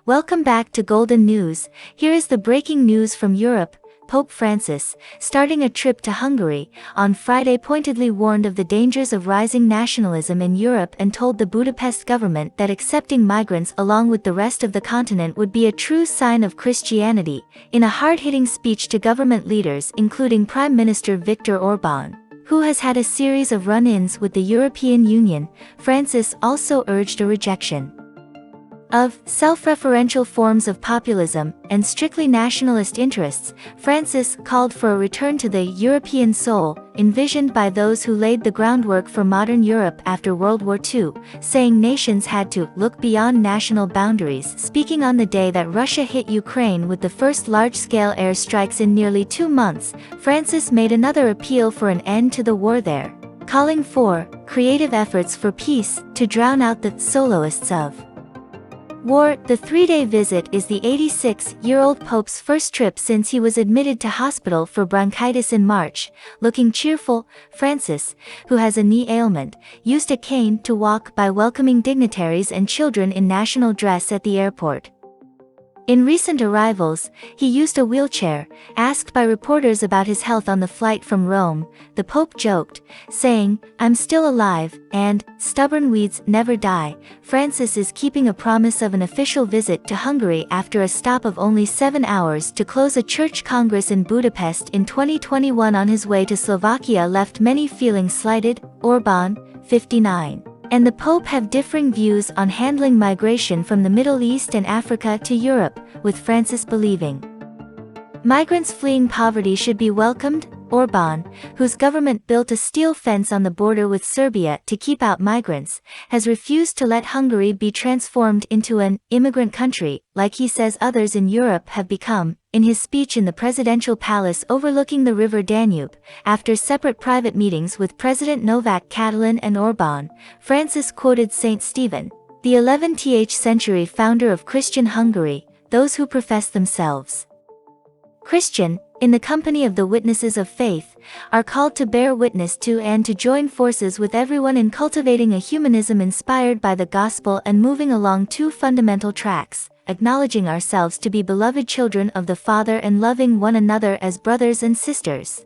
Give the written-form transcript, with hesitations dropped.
Welcome back to Golden News. Here is the breaking news from Europe. Pope Francis, starting a trip to Hungary, on Friday pointedly warned of the dangers of rising nationalism in Europe and told the Budapest government that accepting migrants along with the rest of the continent would be a true sign of Christianity, in a hard-hitting speech to government leaders including Prime Minister Viktor Orban, who has had a series of run-ins with the European Union. Francis also urged a rejection of self-referential forms of populism and strictly nationalist interests. Francis called for a return to the European soul, envisioned by those who laid the groundwork for modern Europe after World War II, saying nations had to look beyond national boundaries. Speaking on the day that Russia hit Ukraine with the first large-scale airstrikes in nearly 2 months, Francis made another appeal for an end to the war there, calling for creative efforts for peace to drown out the soloists of war. The 3-day visit is the 86-year-old Pope's first trip since he was admitted to hospital for bronchitis in March. Looking cheerful, Francis, who has a knee ailment, used a cane to walk by welcoming dignitaries and children in national dress at the airport. In recent arrivals, he used a wheelchair. Asked by reporters about his health on the flight from Rome, the Pope joked, saying, "I'm still alive, and stubborn weeds never die." Francis is keeping a promise of an official visit to Hungary after a stop of only 7 hours to close a church congress in Budapest in 2021. On his way to Slovakia left many feeling slighted. Orban, 59, and the Pope have differing views on handling migration from the Middle East and Africa to Europe, with Francis believing migrants fleeing poverty should be welcomed. Orban, whose government built a steel fence on the border with Serbia to keep out migrants, has refused to let Hungary be transformed into an immigrant country, like he says others in Europe have become. In his speech in the presidential palace overlooking the river Danube, after separate private meetings with President Novak Catalin and Orban, Francis quoted Saint Stephen, the 11th century founder of Christian Hungary: "Those who profess themselves Christian, in the company of the witnesses of faith, are called to bear witness to and to join forces with everyone in cultivating a humanism inspired by the gospel and moving along 2 fundamental tracks, acknowledging ourselves to be beloved children of the Father and loving one another as brothers and sisters."